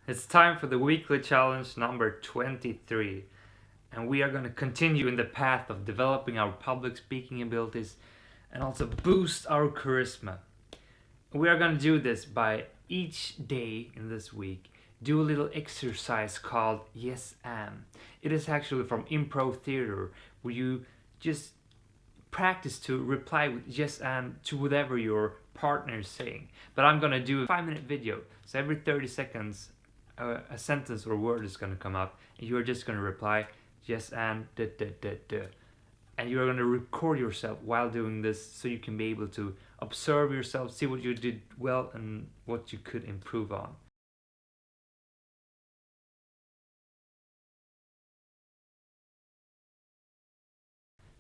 It's time for the weekly challenge number 23, and we are going to continue in the path of developing our public speaking abilities and also boost our charisma. We are going to do this by each day in this week do a little exercise called yes and. It is actually from improv theater, where you just practice to reply with yes and to whatever your partner is saying. But I'm gonna do a 5-minute video, so every 30 seconds a sentence or word is gonna come up, and you're just gonna reply yes and da da da da. And you're gonna record yourself while doing this, so you can be able to observe yourself, see what you did well and what you could improve on.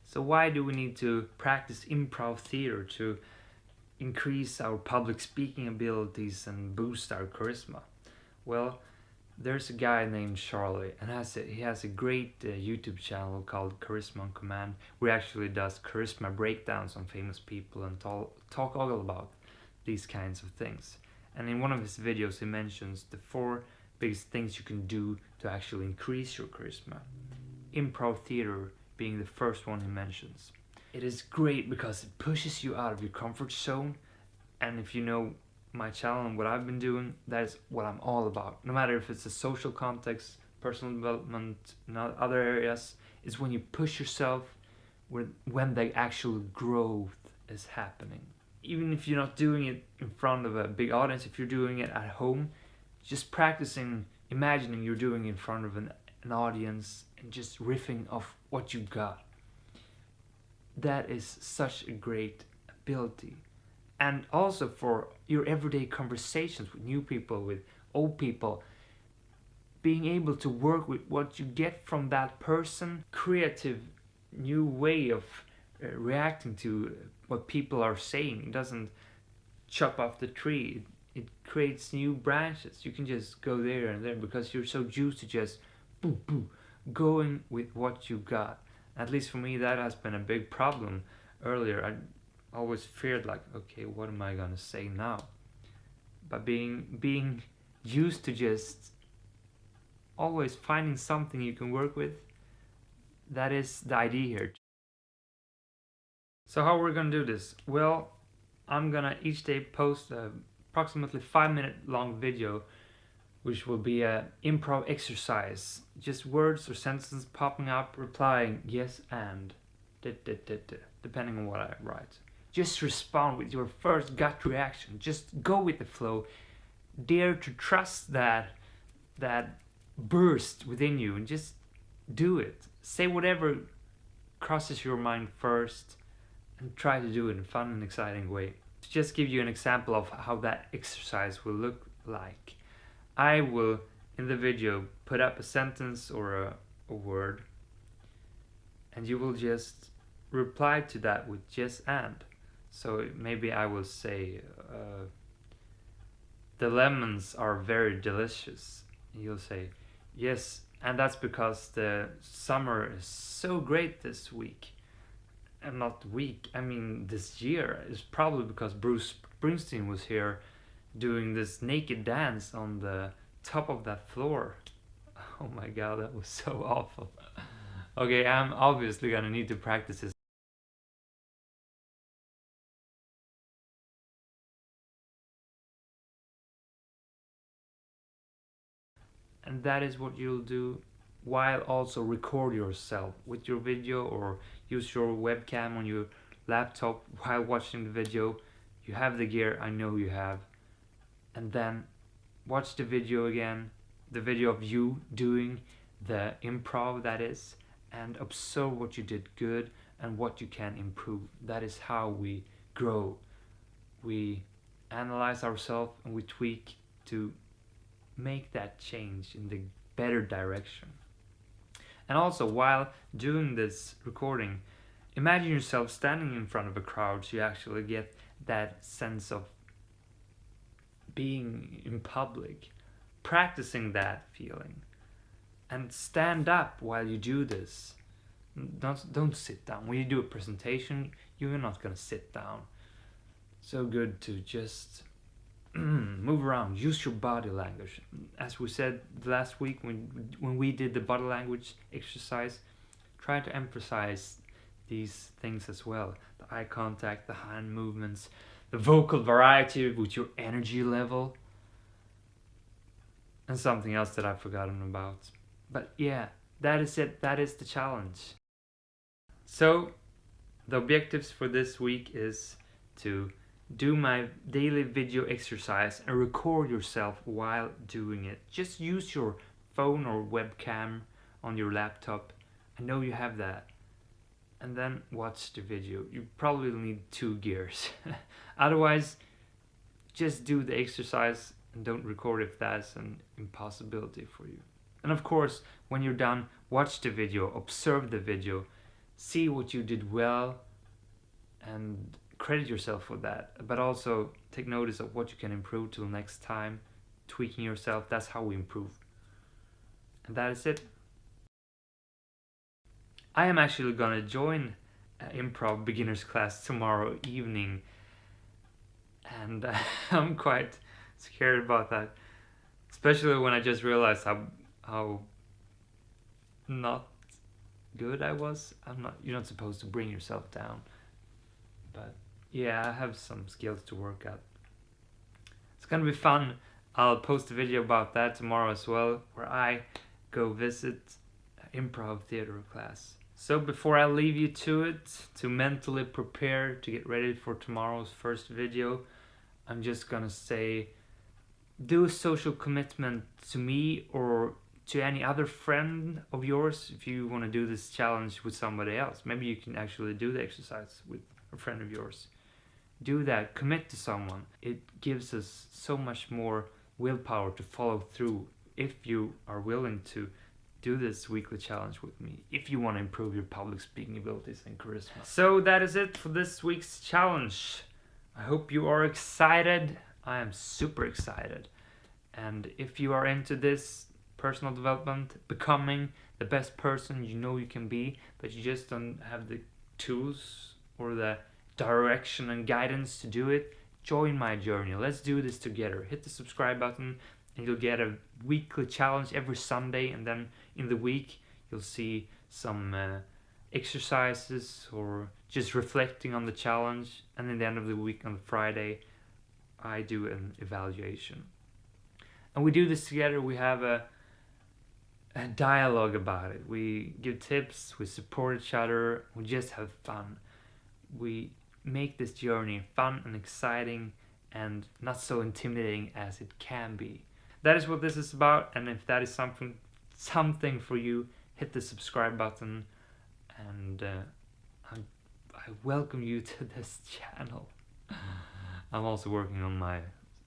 So why do we need to practice improv theater to increase our public speaking abilities and boost our charisma? Well, there's a guy named Charlie, and he has a great YouTube channel called Charisma on Command, where he actually does charisma breakdowns on famous people and talk all about these kinds of things. And in one of his videos, he mentions the 4 biggest things you can do to actually increase your charisma. Improv theater being the first one he mentions. It is great because it pushes you out of your comfort zone, and if you know my channel and what I've been doing, that is what I'm all about. No matter if it's a social context, personal development, not other areas, it's when you push yourself when the actual growth is happening. Even if you're not doing it in front of a big audience, if you're doing it at home, just practicing, imagining you're doing it in front of an audience and just riffing off what you got. That is such a great ability. And also for your everyday conversations with new people, with old people, being able to work with what you get from that person, creative new way of reacting to what people are saying. It doesn't chop off the tree, it creates new branches. You can just go there and there because you're so used to just boo boo going with what you got. At least for me, that has been a big problem earlier. I always feared, like, okay, what am I gonna say now? But being used to just always finding something you can work with, that is the idea here. So how we're gonna do this? Well, I'm gonna each day post a approximately 5-minute long video, which will be a improv exercise. Just words or sentences popping up, replying yes and depending on what I write. Just respond with your first gut reaction. Just go with the flow. Dare to trust that burst within you and just do it. Say whatever crosses your mind first and try to do it in a fun and exciting way. To just give you an example of how that exercise will look like, I will in the video put up a sentence or a word, and you will just reply to that with yes and. So maybe I will say, the lemons are very delicious. You'll say, yes, and that's because the summer is so great this week. And not week, I mean this year. It's probably because Bruce Springsteen was here doing this naked dance on the top of that floor. Oh my god, that was so awful. Okay, I'm obviously gonna need to practice this. And that is what you'll do while also record yourself with your video, or use your webcam on your laptop while watching the video. You have the gear, I know you have. And then watch the video again, the video of you doing the improv, that is, and observe what you did good and what you can improve. That is how we grow. We analyze ourselves and we tweak to make that change in the better direction. And also, while doing this recording, imagine yourself standing in front of a crowd, so you actually get that sense of being in public, practicing that feeling. And stand up while you do this. Don't sit down. When you do a presentation, you're not gonna sit down. So good to just move around, use your body language. As we said last week when we did the body language exercise, try to emphasize these things as well. The eye contact, the hand movements, the vocal variety with your energy level, and something else that I've forgotten about. But yeah, that is it. That is the challenge. So the objectives for this week is to do my daily video exercise and record yourself while doing it. Just use your phone or webcam on your laptop. I know you have that. And then watch the video. You probably need 2 gears. Otherwise, just do the exercise and don't record if that's an impossibility for you. And of course, when you're done, watch the video, observe the video, see what you did well, and credit yourself for that. But also take notice of what you can improve till next time. Tweaking yourself, that's how we improve. And that is it. I am actually gonna join improv beginners class tomorrow evening, and I'm quite scared about that, especially when I just realized how not good I was. You're not supposed to bring yourself down, but yeah, I have some skills to work at. It's gonna be fun. I'll post a video about that tomorrow as well, where I go visit improv theater class. So before I leave you to it, to mentally prepare to get ready for tomorrow's first video, I'm just gonna say, do a social commitment to me or to any other friend of yours if you want to do this challenge with somebody else. Maybe you can actually do the exercise with a friend of yours. Do that, commit to someone. It gives us so much more willpower to follow through if you are willing to do this weekly challenge with me, if you want to improve your public speaking abilities and charisma. So that is it for this week's challenge. I hope you are excited. I am super excited. And if you are into this personal development, becoming the best person you know you can be, but you just don't have the tools or the direction and guidance to do it, join my journey. Let's do this together. Hit the subscribe button and you'll get a weekly challenge every Sunday, and then in the week you'll see some exercises or just reflecting on the challenge, and in the end of the week on Friday I do an evaluation. And we do this together. We have a dialogue about it. We give tips, we support each other, we just have fun. We make this journey fun and exciting and not so intimidating as it can be. That is what this is about, and if that is something for you, hit the subscribe button, and I welcome you to this channel. I'm also working on my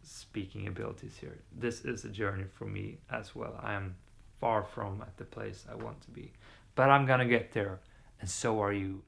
speaking abilities here. This is a journey for me as well. I am far from at the place I want to be, but I'm gonna get there, and so are you.